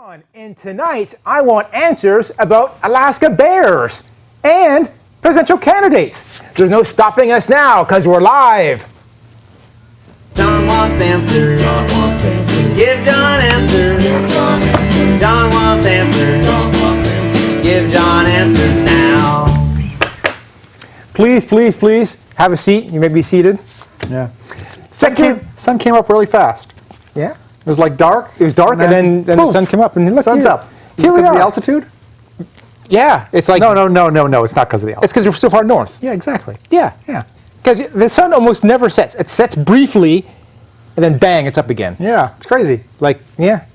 And tonight, I want answers about Alaska bears and presidential candidates. There's no stopping us now because we're live. John wants answers. John wants answers. Give John answers. Give John answers. John wants answers. John wants answers. Give John answers now. Please, please, please have a seat. You may be seated. Yeah. Sun came up really fast. Yeah. It was like dark. It was dark, and then the sun came up, and look, sun's up. Here we are. Because of the altitude? Yeah, it's like No. It's not because of the altitude. it's because we're so far north. Yeah, exactly. Yeah, Yeah. because the sun almost never sets. It sets briefly, and then bang, it's up again. Yeah, it's crazy. Like, yeah.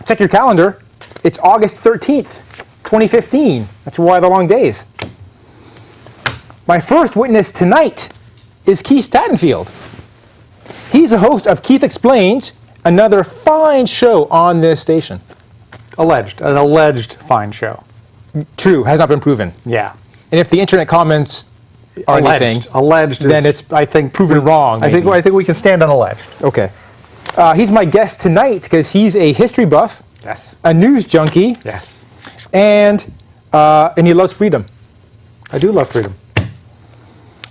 Check your calendar. It's August 13th, 2015. That's why the long days. My first witness tonight is Keith Stattenfield. He's the host of Keith Explains, another fine show on this station. An alleged fine show. True, has not been proven. Yeah. And if the internet comments are anything, Alleged. then it's, I think, proven wrong. I think we can stand on alleged. Okay. He's my guest tonight because he's a history buff, Yes. a news junkie, Yes. and he loves freedom. I do love freedom.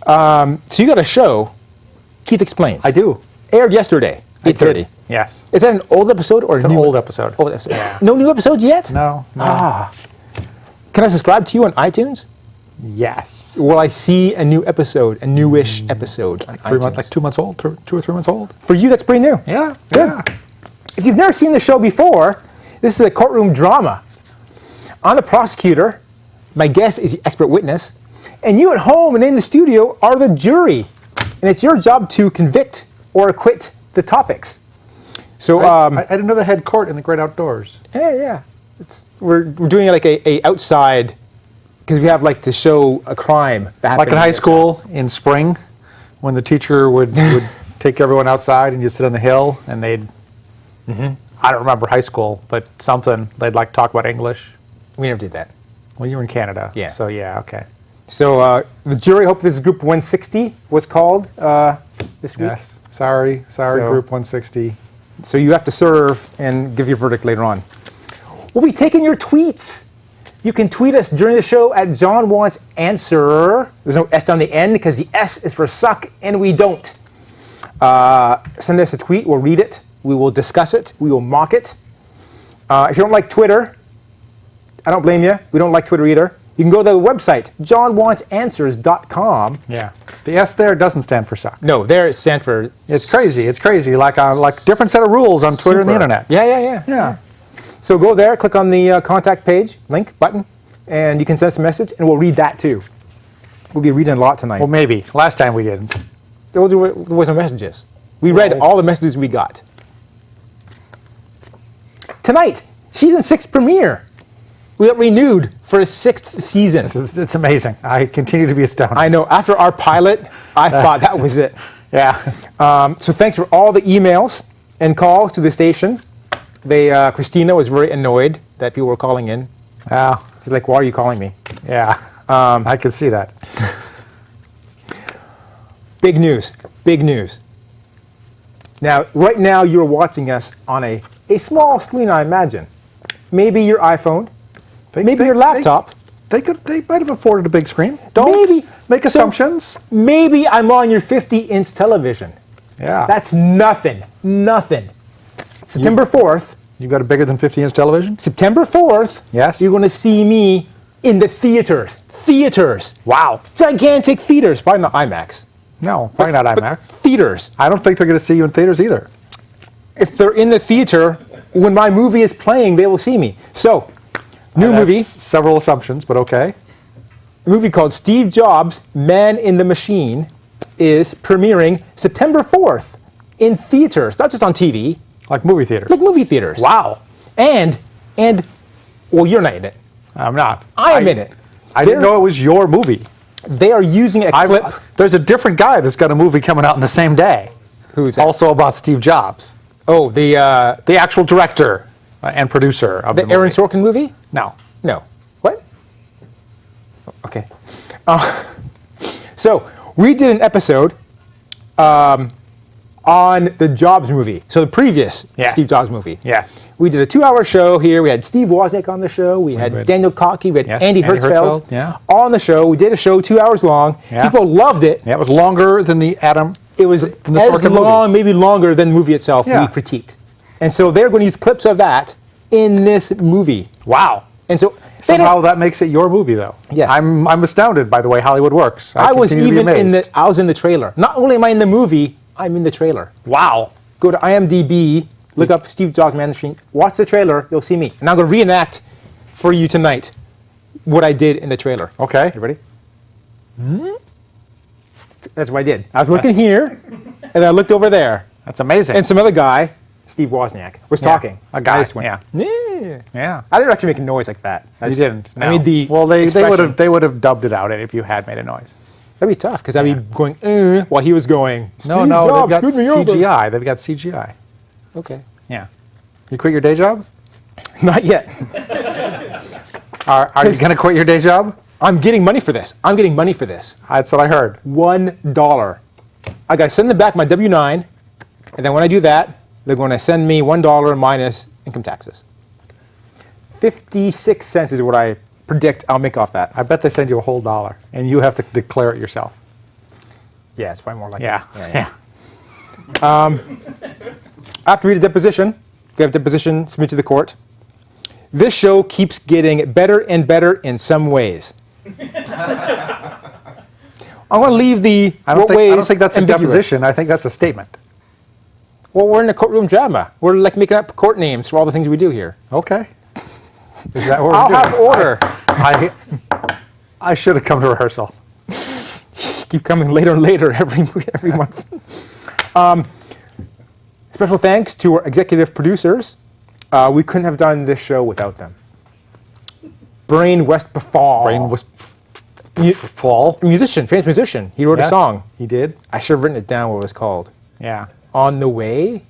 So you got a show, Keith Explains. I do. Aired yesterday, 8:30. Yes. Is that an old episode or It's a an new old episode. Old episode. Yeah. No new episodes yet? No. Can I subscribe to you on iTunes? Yes. Will I see a new episode, a newish episode on iTunes? Like 2 months old, 2 or 3 months old. For you, that's pretty new. Yeah. Good. Yeah. If you've never seen the show before, this is a courtroom drama. I'm the prosecutor, my guest is the expert witness, and you at home and in the studio are the jury. And it's your job to convict or acquit the topics. So, I didn't know they had court in the great outdoors. yeah. We're doing like a outside, because we have like to show a crime that happened. Like in high school in spring, when the teacher would take everyone outside and you sit on the hill and they'd, I don't remember high school, but something, they'd like talk about English. We never did that. Well, you were in Canada. Yeah. So yeah, okay. So the jury, hope this is group 160, what's called this week. Yes. Sorry, So- group 160. So you have to serve and give your verdict later on. We'll be taking your tweets. You can tweet us during the show at John Wants Answer. There's no S on the end because the S is for suck and we don't. Send us a tweet. We'll read it. We will discuss it. We will mock it. If you don't like Twitter, I don't blame you. We don't like Twitter either. You can go to the website, johnwantsanswers.com. Yeah. The S there doesn't stand for suck. No, there it stands for... It's crazy. It's crazy. Like different set of rules on Twitter and the Super. internet. Yeah. Yeah. So go there, click on the contact page, link, button, and you can send us a message, and we'll read that too. We'll be reading a lot tonight. Well, maybe. Last time we didn't. There was no messages. We read all the messages we got. Tonight, season 6 premiere. We got renewed for a 6th season. It's amazing. I continue to be astounded. I know. After our pilot, I thought that was it. Yeah. So thanks for all the emails and calls to the station. Christina was very annoyed that people were calling in. She's like, "Why are you calling me?" Yeah. I can see that. Big news. Big news. Now, right now, you're watching us on a small screen, I imagine. Maybe your iPhone. Maybe your laptop. They might have afforded a big screen. Don't Maybe. make assumptions. Maybe I'm on your 50-inch television. Yeah. That's nothing. Nothing. September 4th. You got a bigger than 50-inch television? September 4th. Yes. You're going to see me in the theaters. Theaters. Wow. Gigantic theaters. Probably not IMAX. No, probably not But IMAX. theaters. I don't think they're going to see you in theaters either. If they're in the theater, when my movie is playing, they will see me. So, new That's movie. Several assumptions, but okay. A movie called Steve Jobs, Man in the Machine, is premiering September 4th in theaters. Not just on TV, Like movie theaters. like movie theaters. Wow. And, well, you're not in it. I'm not. I am in it. I didn't know it was your movie. They are using a clip. There's a different guy that's got a movie coming out in the same day. Who's that? Also about Steve Jobs. Oh, the actual director and producer of the movie. Aaron Sorkin movie? No. No. What? Okay. So we did an episode on the Jobs movie. So the previous Yeah. Steve Jobs movie. Yes. We did a 2-hour show here. We had Steve Wozniak on the show. We had did. Daniel Kottke. We had Yes, Andy Andy Hertzfeld, Hertzfeld, yeah. on the show. We did a show 2 hours long. Yeah. People loved it. Yeah, it was longer than the Adam. It was the as Sorkin movie. long, maybe longer than the movie itself Yeah. we critiqued. And so they're going to use clips of that in this movie. Wow. And so Somehow that makes it your movie, though. Yes. I'm astounded by the way Hollywood works. I was continue to be even amazed. I was in the trailer. Not only am I in the movie, I'm in the trailer. Wow. Go to IMDb, look up Steve Jobs Man Machine, watch the trailer, you'll see me. And I'm going to reenact for you tonight what I did in the trailer. Okay. You ready? That's what I did. I was looking here, and then I looked over there, That's amazing. and some other guy, Steve Wozniak, was Yeah. talking. A guy. I just went, Yeah. yeah. Yeah. I didn't actually make a noise like that. You didn't. I no. made the well, they expression. would have dubbed it out if you had made a noise. That'd be tough because I'd be going while he was going. No, "Steve no, Jobs they've got screwed me over." CGI. They've got CGI. Okay, Yeah. You quit your day job? not yet. Are you going to quit your day job? I'm getting money for this. I'm getting money for this. That's what I heard. $1. I got to send them back my W-9, and then when I do that, they're going to send me $1 minus income taxes. 56 cents is what I predict I'll make off that. I bet they send you a whole dollar, and you have to declare it yourself. Yeah, it's probably more like Yeah. that. I have to read a deposition. We have a deposition submitted to the court. This show keeps getting better and better in some ways. I'm going to leave the I what don't ways think that's a ambiguous. deposition. I think that's a statement. Well, we're in a courtroom drama. We're like making up court names for all the things we do here. Okay. Is that what I'll we're have doing? order. I should have come to rehearsal. Keep coming later and later every month. Special thanks to our executive producers. We couldn't have done this show without them. Brain Westphal. Brain was Mu- fall. musician, famous musician. He wrote a Yes, song. He did. I should have written it down what it was called. Yeah. On the Way?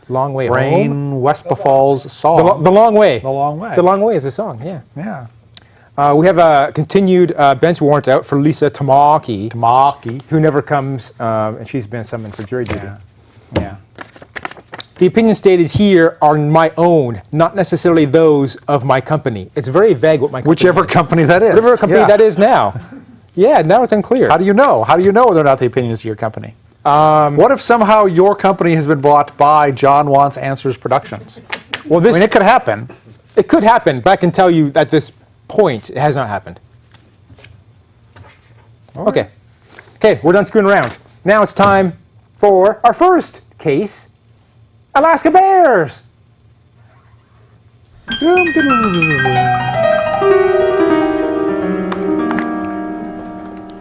Long Way Home? Brain Westphall's song. The Long Way. The Long Way. The Long Way is a song, yeah. Yeah. We have a continued bench warrant out for Lisa Tamaki, Tamaki. who never comes, and she's been summoned for jury duty. Yeah. Yeah. The opinions stated here are my own, not necessarily those of my company. It's very vague what my company Whichever is. company that is. Whatever company Yeah. that is now. Yeah, now it's unclear. How do you know? How do you know whether or not the opinion is your company? What if somehow your company has been bought by John Wants Answers Productions? Well, I mean, it could happen. it could happen, but I can tell you at this point, it has not happened. Okay. Okay, we're done screwing around. Now it's time for our first case, Alaska Bears.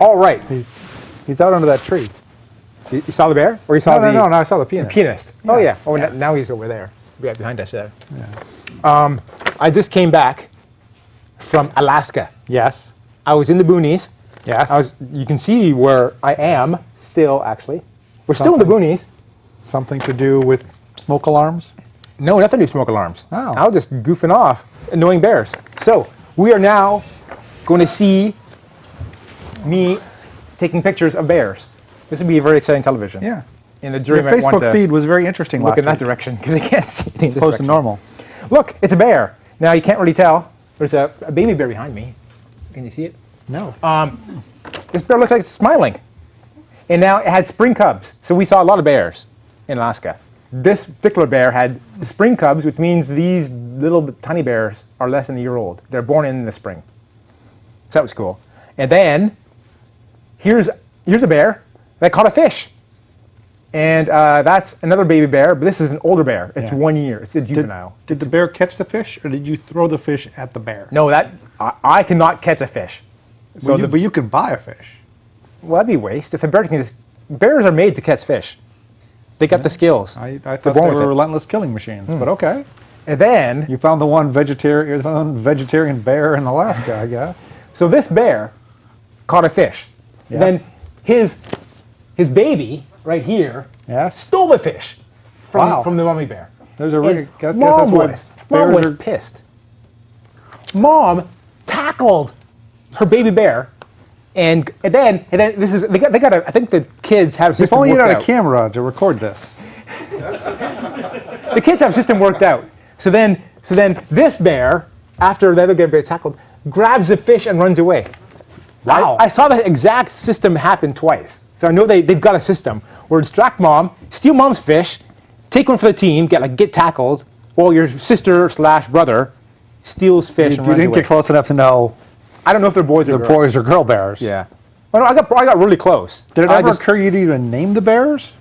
All right. He's out under that tree. You saw the bear? Or you saw No, the I saw the pianist. pianist? Oh, yeah. Oh, Yeah. now he's over there. Yeah, behind us there. Yeah. I just came back from Alaska. Yes. I was in the boonies. Yes. You can see where I am still, actually. We're still in the boonies. Something to do with smoke alarms? No, nothing to do with smoke alarms. Oh. I was just goofing off, annoying bears. So we are now going to see me taking pictures of bears. This would be a very exciting television. Yeah. And the jury Your might want Facebook to feed was very interesting look last in that week. direction because they can't see anything. As opposed to normal. Look, it's a bear. Now you can't really tell. There's a baby bear behind me. Can you see it? No. This bear looks like it's smiling. And now it had spring cubs. So we saw a lot of bears in Alaska. This particular bear had spring cubs, which means these little tiny bears are less than a year old. They're born in the spring. So that was cool. And then here's a bear that caught a fish. And that's another baby bear, but this is an older bear. It's Yeah. 1 year. It's a juvenile. Did the bear catch the fish, or did you throw the fish at the bear? No, I cannot catch a fish. So But you can buy a fish. well, that'd be waste. If a bear can just, bears are made to catch fish. They got the skills. I thought born they with were it. relentless killing machines, but okay. And then, You found the one vegetarian bear in Alaska, I guess. so this bear caught a fish. Yes. Then his baby right here Yes. stole the fish Wow. from the mommy bear. There's a And rig. Guess Mom that's why was, Mom bears was pissed. Mom tackled her baby bear, and then this is they got I think the kids have a If system only you worked had a out. camera to record this. The kids have a system worked out. So then this bear, after the other bear gets tackled, grabs the fish and runs away. Wow. I saw the exact system happen twice. So I know they've got a system where distract mom, steal mom's fish, take one for the team, get tackled, while your sister/brother steals fish and You runs didn't away. get close enough to know I don't know if they're boys or the girls. boys or girl bears. Yeah. Well, no, I got really close. Did it I ever just- occur to you to even name the bears?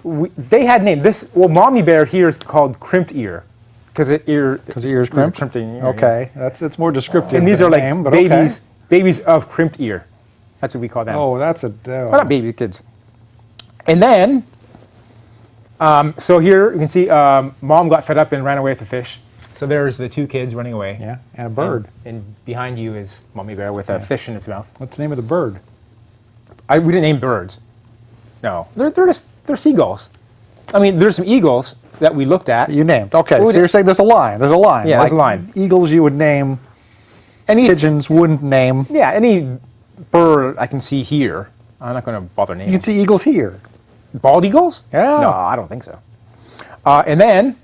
They had names. Mommy bear here is called crimped ear, because Because the ears crimped? crimped in ear. Okay, it's more descriptive. And these than are a like name, but babies, okay. babies of crimped ear. That's what we call them. Oh, that's a. Well, not baby kids. And then, so here you can see mom got fed up and ran away with the fish. So there's the two kids running away. Yeah, and a bird. And behind you is mommy bear with a fish in its mouth. What's the name of the bird? We didn't name birds. No, they're seagulls. I mean, there's some eagles that we looked at. You named. Okay, Well, so you're saying there's a line. There's a line. Yeah, like there's a line. Eagles you would name. Any Pigeons wouldn't name. Yeah, any bird I can see here. I'm not going to bother naming. You can see eagles here. Bald eagles? Yeah. No, I don't think so. And then,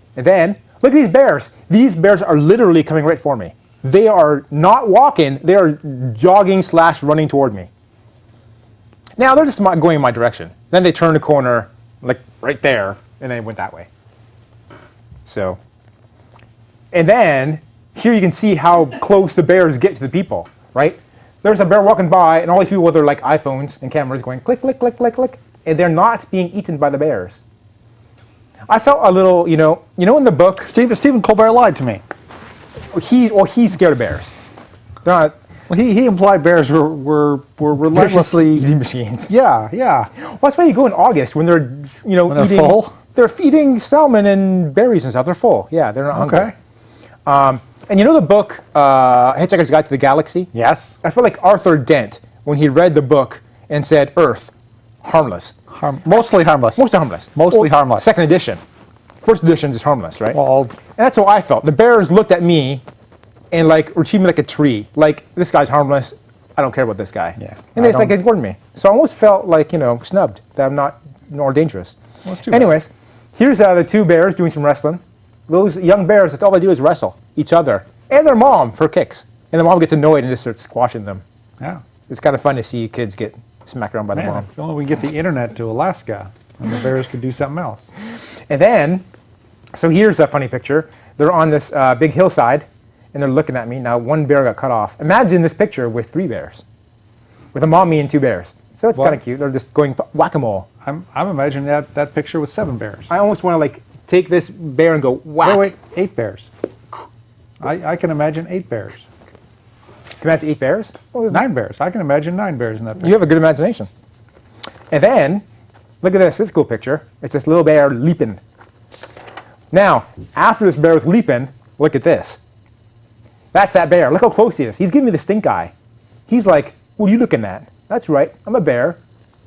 look at these bears. These bears are literally coming right for me. They are not walking. They are jogging/running toward me. Now they're just going in my direction. Then they turn the corner, like right there, and they went that way. So, and then here you can see how close the bears get to the people, right? There's a bear walking by, and all these people with their like iPhones and cameras going click, click, click, click, click, and they're not being eaten by the bears. I felt a little, you know in the book, Stephen Colbert lied to me. he's scared of bears. They're not Well, he implied bears were relentlessly. eating machines. Yeah, yeah. Well, that's why you go in August when they're, When they're eating. full? They're feeding salmon and berries and stuff. They're full. Yeah, they're not hungry. Okay. And you know the book, Hitchhiker's Guide to the Galaxy? Yes. I feel like Arthur Dent, when he read the book and said, Earth, harmless. Mostly harmless. Mostly harmless. Mostly harmless. Second edition. First edition is harmless, right? Well, And that's how I felt. The bears looked at me and were treating me like a tree. Like, this guy's harmless. I don't care about this guy. Yeah. And they ignored me. So I almost felt like, snubbed, that I'm not more dangerous. Well, it's too bad. Anyways, here's the two bears doing some wrestling. Those young bears, that's all they do is wrestle each other and their mom for kicks. And the mom gets annoyed and just starts squashing them. yeah. It's kind of fun to see kids get smacked around by the Man, mom. if only we could get the internet to Alaska, and the bears could do something else. And then, so here's a funny picture. They're on this big hillside, and they're looking at me. Now, one bear got cut off. Imagine this picture with 3 bears, with a mommy and 2 bears. So it's What? kind of cute. They're just going whack-a-mole. I'm imagining that picture with 7 bears. I almost want to take this bear and go whack. Wait, 8 bears. I can imagine 8 bears. Can you imagine 8 bears? Well, 9 bears. I can imagine 9 bears in that you picture. have a good imagination. And then, look at this. This is a cool picture. It's this little bear leaping. Now, after this bear was leaping, look at this. That's that bear. Look how close he is. He's giving me the stink eye. He's like, what are you looking at? That's right. I'm a bear.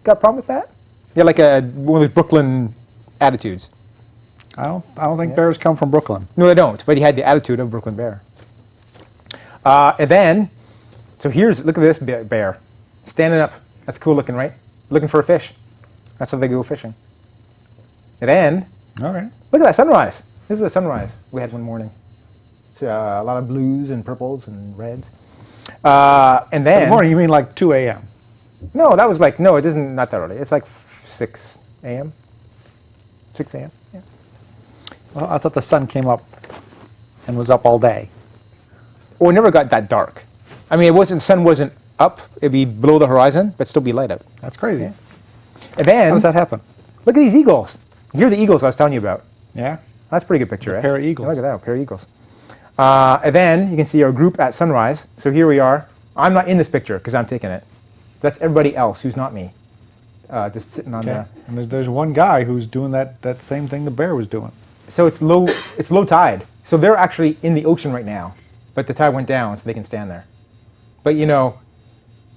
Got a problem with that? Yeah, like one of those Brooklyn attitudes. I don't think bears come from Brooklyn. No, they don't. But he had the attitude of a Brooklyn bear. And then, so look at this bear. Standing up. That's cool looking, right? Looking for a fish. That's how they go fishing. And then, All right. look at that sunrise. This is the sunrise we had one morning. It's, a lot of blues and purples and reds. And then, Good morning. You mean like 2 a.m.? no, that was no, it isn't not that early. It's like 6 a.m. 6 a.m. Yeah. Well, I thought the sun came up and was up all day. Well, it never got that dark. I mean, the sun wasn't up. It'd be below the horizon, but still be light out. That's crazy. Yeah. And then, How does that happen? look at these eagles. Here are the eagles I was telling you about. Yeah. That's a pretty good picture, A pair of eagles. Yeah, look at that, a pair of eagles. And then you can see our group at sunrise. So here we are. I'm not in this picture because I'm taking it. That's everybody else who's not me. Just sitting on Okay. there. And there's one guy who's doing that same thing the bear was doing. So it's low tide. So they're actually in the ocean right now. But the tide went down so they can stand there. But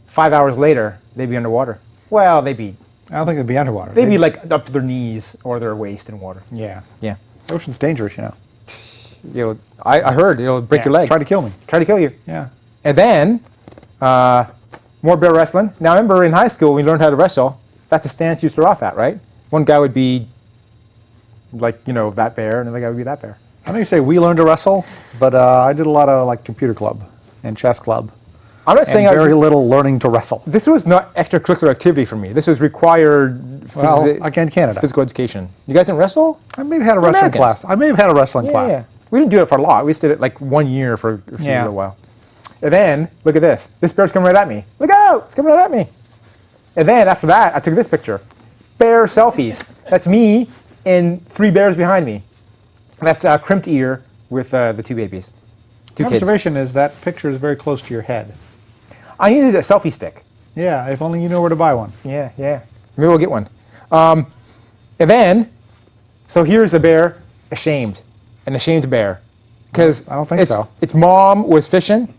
5 hours later, they'd be underwater. Well, they'd be I don't think they'd be underwater. up to their knees or their waist in water. Yeah. Yeah. The ocean's dangerous, you know. I heard it'll break Yeah, your leg. Try to kill me. Try to kill you. Yeah. And then, more bear wrestling. Now, remember in high school, we learned how to wrestle. That's a stance you start off at, right? One guy would be like, that bear, and another guy would be that bear. I know you say we learned to wrestle, but I did a lot of like computer club and chess club. I'm not saying And very little learning to wrestle. this was not extracurricular activity for me. This was required Well, again, Canada. physical education. You guys didn't wrestle? I may have had a wrestling Americans. class. I may have had a wrestling class. Yeah. We didn't do it for a lot. We just did it like 1 year for a little while. And then, look at this. This bear's coming right at me. Look out! It's coming right at me. And then, after that, I took this picture. Bear selfies. That's me and 3 bears behind me. That's crimped ear with the 2 babies. 2 My kids. observation is that picture is very close to your head. I needed a selfie stick. Yeah, if only you know where to buy one. Yeah. Maybe we'll get one. And then, so here's a bear ashamed. An ashamed bear. Because I don't think so. Its mom was fishing,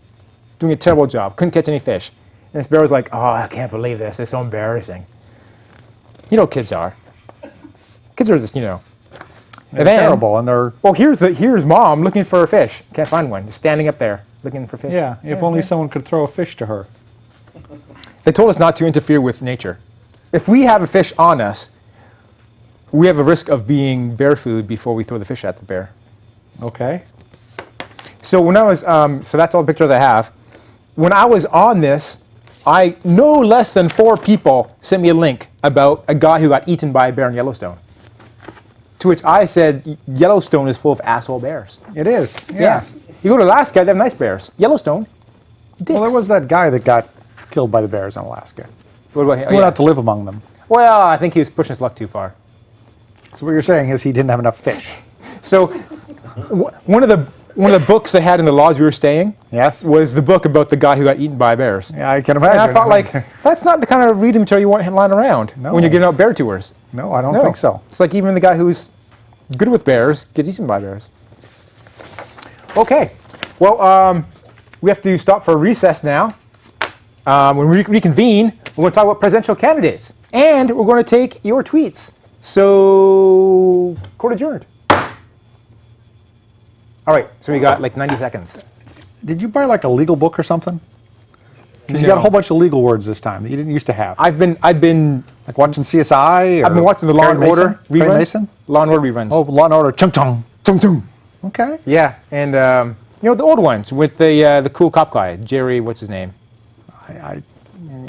doing a terrible job. Couldn't catch any fish. And this bear was like, oh, I can't believe this. It's so embarrassing. You know what kids are. Kids are just, They're And then, terrible, and they're well, here's mom looking for a fish. Can't find one. Just standing up there looking for fish. Yeah, if only someone could throw a fish to her. They told us not to interfere with nature. If we have a fish on us, we have a risk of being bear food before we throw the fish at the bear. Okay. So when I was, so that's all the pictures I have. When I was on this, no less than 4 people sent me a link about a guy who got eaten by a bear in Yellowstone. To which I said, Yellowstone is full of asshole bears. It is. Yeah. You go to Alaska, they have nice bears. Yellowstone, dicks. well. There was that guy that got killed by the bears in Alaska. What about him? He went out to live among them. Well, I think he was pushing his luck too far. So what you're saying is he didn't have enough fish. So one of the books they had in the lodge we were staying Yes. was the book about the guy who got eaten by bears. Yeah, I can imagine. And I thought, like, that's not the kind of reading material you want lying around when you're getting out bear tours. no, I don't No. think so. It's like even the guy who's good with bears get eaten by bears. Okay. Well, we have to stop for a recess now. When we reconvene, we're going to talk about presidential candidates. And we're going to take your tweets. So, court adjourned. All right. So we got like 90 seconds. Did you buy like a legal book or something? Because you got a whole bunch of legal words this time that you didn't used to have. I've been Like watching CSI? Or I've been watching the Law and Perry Order Mason? Perry reruns. Mason? Law and Order reruns. Oh, Law and Order. Chung chung. Tung tung. Okay. Yeah, and the old ones with the cool cop guy, Jerry. What's his name? I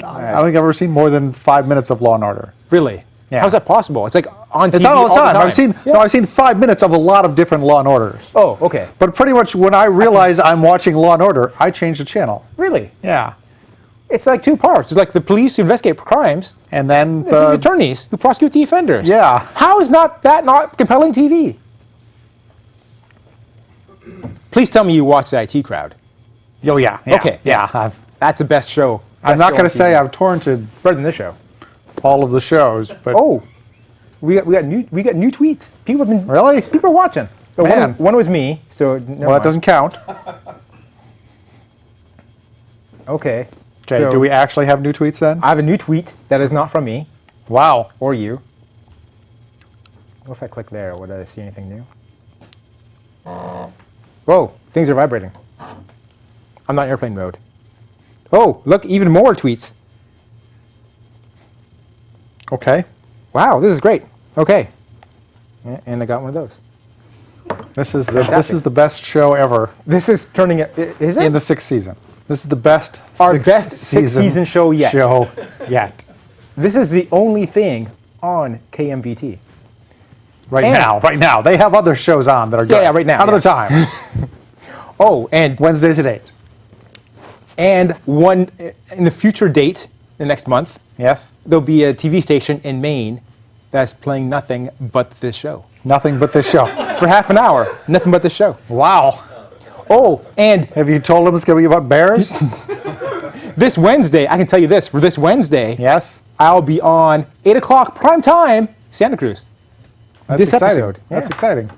don't think I've ever seen more than 5 minutes of Law and Order. Really? Yeah. How's that possible? It's like on TV It's not all the time. time. I've seen 5 minutes of a lot of different Law and Orders. Oh, okay. But pretty much when I realize I'm watching Law and Order, I change the channel. Really? Yeah. It's like 2 parts. It's like the police who investigate crimes, And then it's the attorneys who prosecute the offenders. yeah. How is that not compelling TV? Please tell me you watch the IT Crowd. Oh yeah. Okay, Yeah. That's the best show. I'm Best not show going on to say TV. I've torrented better than this show. all of the shows, but Oh, we got new tweets. People have been really? people are watching. So Man. one was me. So never Well, that mind. doesn't count. Okay. Okay. So Do we actually have new tweets then? I have a new tweet that is not from me Wow. or you. What if I click there? Would I see anything new? Whoa, things are vibrating. I'm not in airplane mode. Oh, look, even more tweets. Okay. Wow, this is great. Okay. And I got one of those. This is the best show ever This is turning it, is it? in the 6th season. This is the best Our sixth best sixth-season show yet. Yet. This is the only thing on KMVT. Right And- now. They have other shows on that are good. Yeah, right now, Another time. Oh, and Wednesday to date. one in the future date, the next month, Yes. there'll be a TV station in Maine that's playing nothing but this show. Nothing but this show. For half an hour, nothing but this show. Wow. Oh, and Have you told them it's going to be about bears? this Wednesday, I can tell you this, for this Wednesday, Yes. I'll be on 8 o'clock prime time, Santa Cruz. That's This exciting. episode. That's Yeah. exciting.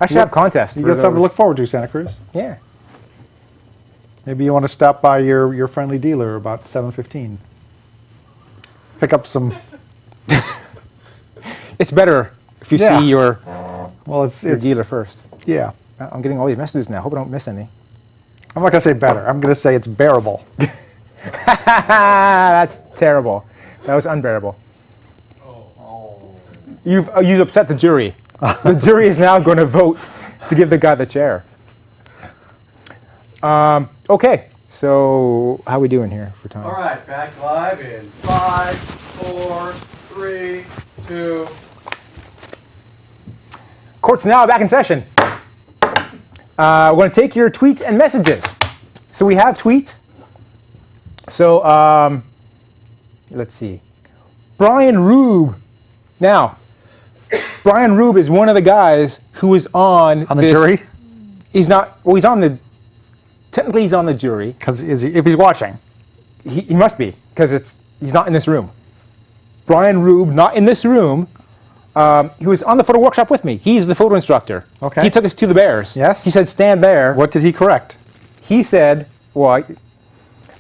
I should have contests. You for got something to those. look forward to, Santa Cruz. Yeah. Maybe you want to stop by your friendly dealer about 7:15. Pick up some. It's better if you Yeah. see your Well, your dealer first. Yeah. I'm getting all these messages now. Hope I don't miss any. I'm not going to say better. I'm going to say it's bearable. That's terrible. That was unbearable. You've upset the jury. The jury is now going to vote to give the guy the chair. Okay, so how are we doing here for time? All right, back live in 5, 4, 3, 2. Court's now back in session. We're going to take your tweets and messages. So we have tweets. So let's see. Brian Rube. Now, Brian Rube is one of the guys who is on the jury? He's not. Well, he's on the. Technically, he's on the jury. Because if he's watching. He must be, because he's not in this room. Brian Rube, not in this room. He was on the photo workshop with me. He's the photo instructor. Okay. He took us to the bears. Yes. He said, stand there. What did he correct? He said, well,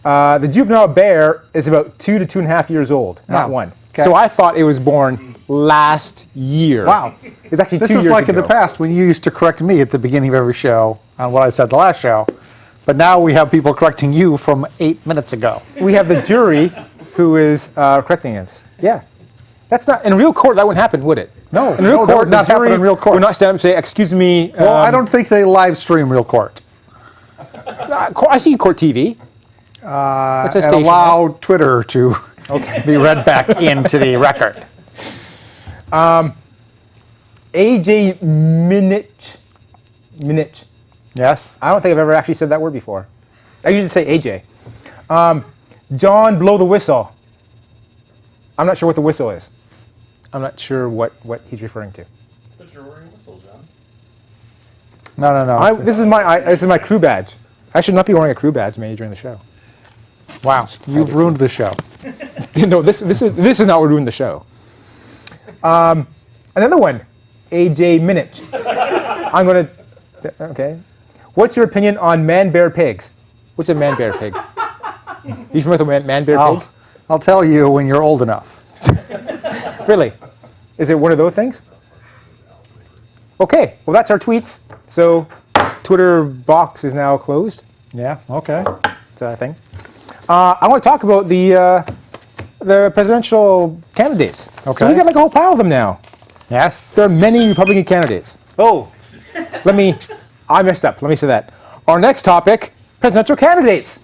the juvenile bear is about 2 to 2.5 years old, not Oh, 1. okay. So I thought it was born last year. Wow. It's actually This 2 is years like ago. in the past when you used to correct me at the beginning of every show on what I said the last show. But now we have people correcting you from 8 minutes ago. We have the jury who is correcting us. Yeah. That's not, in real court, that wouldn't happen, would it? No, In real no, that court, would not the jury happen in real court. would not stand up and say, excuse me. Well, I don't think they live stream real court. I see court TV. That's a And station, allow Twitter to be read back into the record. AJ Minich. Yes? I don't think I've ever actually said that word before. I usually say AJ. John, blow the whistle. I'm not sure what the whistle is. I'm not sure what he's referring to. But you're wearing a whistle, John. No. This is my crew badge. I should not be wearing a crew badge, maybe during the show. Wow, you've ruined the show. No, this is not what ruined the show. Another one, AJ Minich. I'm gonna. Okay. What's your opinion on man-bear pigs? What's a man-bear pig? You familiar with a man-bear pig? I'll tell you when you're old enough. Really? Is it one of those things? Okay, well that's our tweets. So Twitter box is now closed. Yeah, okay. Is that a thing? I want to talk about the presidential candidates. So Okay. we got like a whole pile of them now. Yes? There are many Republican candidates. Oh, I messed up. Let me say that. Our next topic, presidential candidates.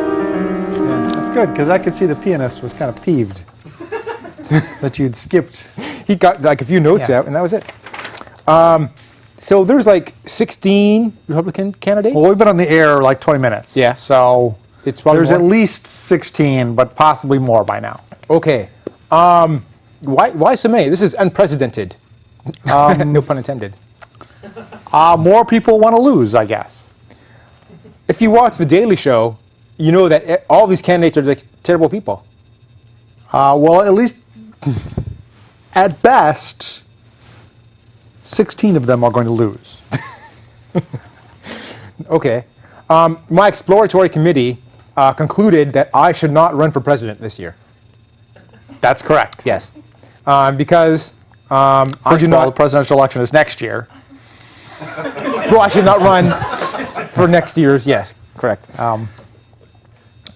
That's good, because I could see the pianist was kind of peeved that you'd skipped. He got like a few notes Yeah. out, and that was it. So there's like 16 Republican candidates. Well, we've been on the air like 20 minutes. Yeah. So It's probably there's more. at least 16, but possibly more by now. Okay. Why so many? This is unprecedented. No pun intended. More people want to lose, I guess. If you watch The Daily Show, you know that all these candidates are like terrible people. Well, at least, at best, 16 of them are going to lose. Okay. My exploratory committee concluded that I should not run for president this year. That's correct. Yes. Because I First do of all, the not. presidential election is next year. Well, I should not run for next year's. Yes, correct.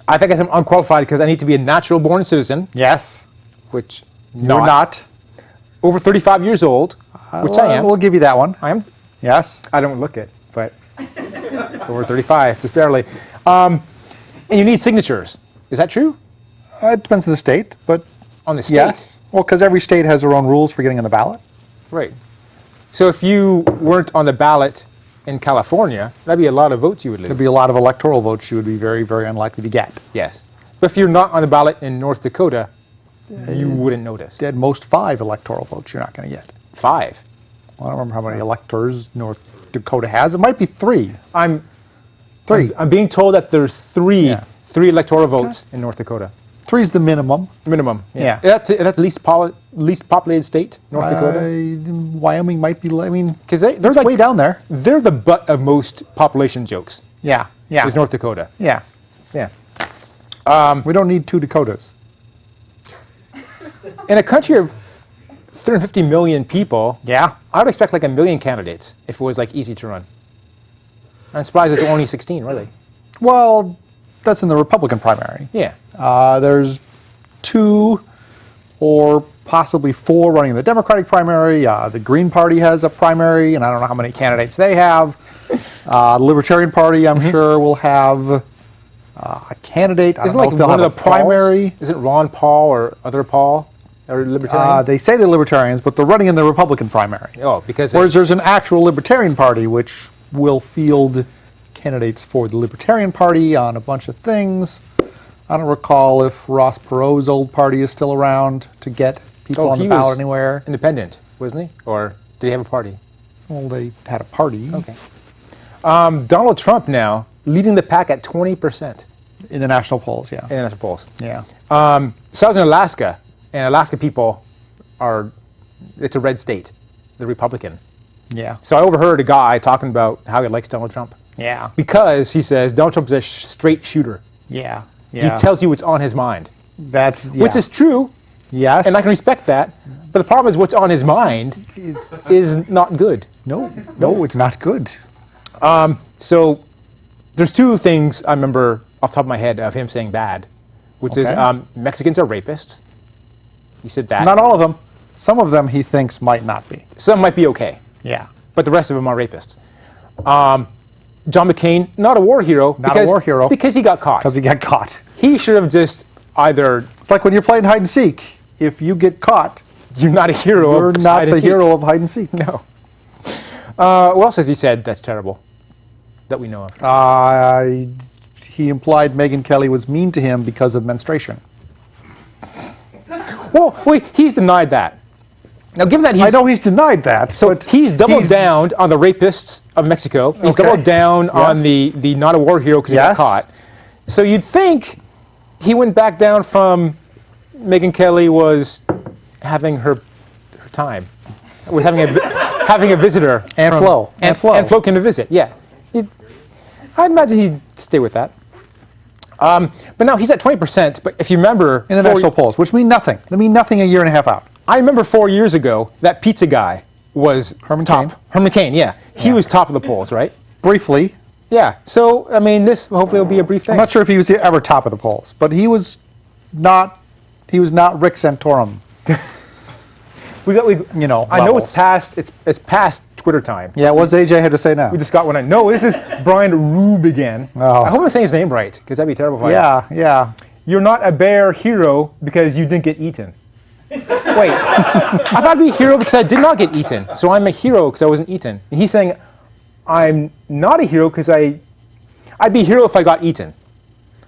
I think I'm unqualified because I need to be a natural-born citizen, Yes. which You're not. over 35 years old, which I am. We'll give you that one. I am. Yes. I don't look it, but over 35, just barely. And you need signatures. Is that true? It depends on the state, but On the state? yes. Well, because every state has their own rules for getting on the ballot. Right. So if you weren't on the ballot in California, that'd be a lot of votes you would lose. There'd be a lot of electoral votes you would be very, very unlikely to get. Yes. But if you're not on the ballot in North Dakota, you wouldn't notice. At most 5 electoral votes you're not going to get. 5. Well, I don't remember how many electors North Dakota has. It might be 3. I'm 3. I'm being told that there's 3 Yeah. electoral votes in North Dakota. 3 is the minimum. Minimum. Yeah. Is that the least populated state, North Dakota? Wyoming might be, I mean, Because they're it's like, way down there. they're the butt of most population jokes, Yeah, yeah, is North Dakota. yeah. Yeah. We don't need 2 Dakotas. In a country of 350 million people, Yeah. I would expect like 1 million candidates if it was like easy to run. I'm surprised it's only 16, really. Well, that's in the Republican primary. Yeah. There's 2 or possibly 4 running in the Democratic primary. The Green Party has a primary, and I don't know how many candidates they have. The Libertarian Party, I'm sure, will have a candidate. I don't Isn't know like if they'll one have of the a primary. Pauls? Isn't Ron Paul or other Paul or Libertarian? They say they're Libertarians, but they're running in the Republican primary. Oh, because Whereas there's an actual Libertarian Party, which will field candidates for the Libertarian Party on a bunch of things. I don't recall if Ross Perot's old party is still around to get people on the he ballot was anywhere. independent, wasn't he? Or did he have a party? Well, they had a party Okay. Donald Trump now leading the pack at 20% in the national polls, yeah. in the national polls. Yeah. So I was in Alaska, and Alaska people it's a red state, the Republican. Yeah. So I overheard a guy talking about how he likes Donald Trump. Yeah. Because he says Donald Trump is a straight shooter. Yeah. He tells you what's on his mind, That's which is true, yes. and I can respect that. But the problem is what's on his mind is not good. no, it's not good. So there's 2 things I remember off the top of my head of him saying bad, which is Okay. Mexicans are rapists. He said that. Not all of them. Some of them he thinks might not be. Some might be okay, Yeah. but the rest of them are rapists. John McCain, not a war hero. Not a war hero. Because he got caught. Because he got caught. He should have just either, It's like when you're playing hide and seek. If you get caught, you're not a hero you're of not hide and the seek. hero of hide and seek. No. What else has he said that's terrible that we know of? He implied Megyn Kelly was mean to him because of menstruation. Well, wait, he's denied that. Now, given that I know he's denied that. So but he's doubled down on the rapists of Mexico. He's Okay. doubled down on Yes. the not a war hero because he got Yes. caught. So you'd think he went back down from Megyn Kelly was having her time, was having a visitor, And Flo. and Flo came to visit. Yeah, I'd imagine he'd stay with that. But now he's at 20%. But if you remember, in the national polls, which mean nothing. They mean nothing a year and a half out. I remember 4 years ago that pizza guy was Herman top. Cain? Herman Cain, yeah. He was top of the polls, right? Briefly. Yeah. So I mean, this hopefully will be a brief thing. I'm not sure if he was ever top of the polls, but he was not Rick Santorum. We, You know, I know levels. it's past Twitter time. Yeah, what's AJ had to say now? We just got one. No, this is Brian Rube again. Oh. I hope I'm saying his name right, because that'd be terrible. If I- Yeah. You're not a bear hero because you didn't get eaten. Wait, I thought I'd be a hero because I did not get eaten. So I'm a hero because I wasn't eaten. And he's saying I'm not a hero because I'd be a hero if I got eaten.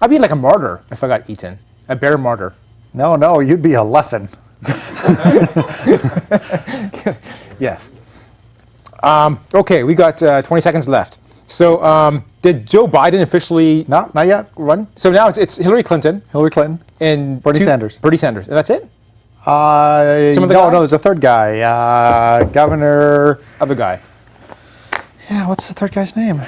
I'd be like a martyr if I got eaten. A bear martyr. No, you'd be a lesson. Yes. Okay, we got 20 seconds left. So did Joe Biden officially No, not yet. run? So now it's Hillary Clinton Hillary Clinton. and Bernie Sanders. Bernie Sanders. And that's it? Some of the guy? no, there's a third guy. Governor. Other guy. Yeah, what's the third guy's name?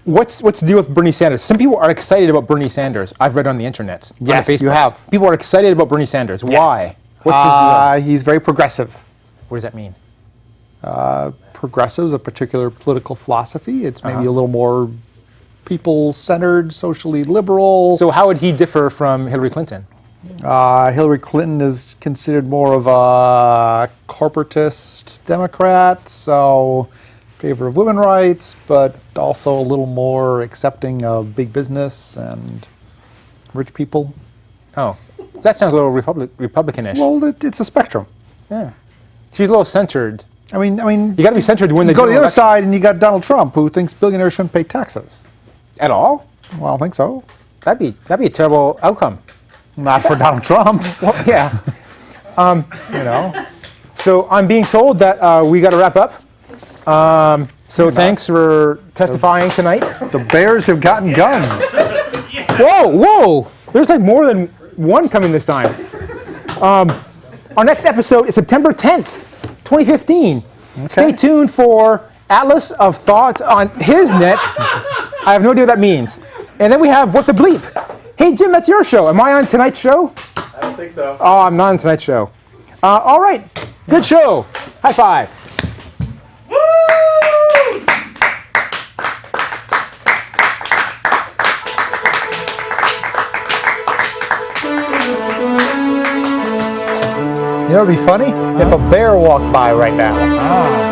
What's the deal with Bernie Sanders? Some people are excited about Bernie Sanders. I've read on the internet. on Yes, the you Facebooks. have. People are excited about Bernie Sanders. Why? What's his deal? He's very progressive. What does that mean? Progressive's a particular political philosophy. It's maybe Uh-huh. a little more people-centered, socially liberal. So how would he differ from Hillary Clinton? Hillary Clinton is considered more of a corporatist Democrat, so in favor of women's rights, but also a little more accepting of big business and rich people. Oh, that sounds a little Republicanish. Well, it's a spectrum. Yeah. She's a little centered. I mean, You got to be centered to win the you go to the general other election. side and you got Donald Trump, who thinks billionaires shouldn't pay taxes. At all? Well, I don't think so. That'd be a terrible outcome. Not for Donald Trump. Well, yeah. You know. So I'm being told that we got to wrap up. So thanks for testifying tonight. The Bears have gotten guns. Whoa! There's like more than one coming this time. Our next episode is September 10th, 2015. Stay tuned for Atlas of Thoughts on his net. I have no idea what that means. And then we have What the Bleep. Hey, Jim, that's your show. Am I on tonight's show? I don't think so. Oh, I'm not on tonight's show. All right. Good show. High five. You know what would be funny? If a bear walked by right now. Ah.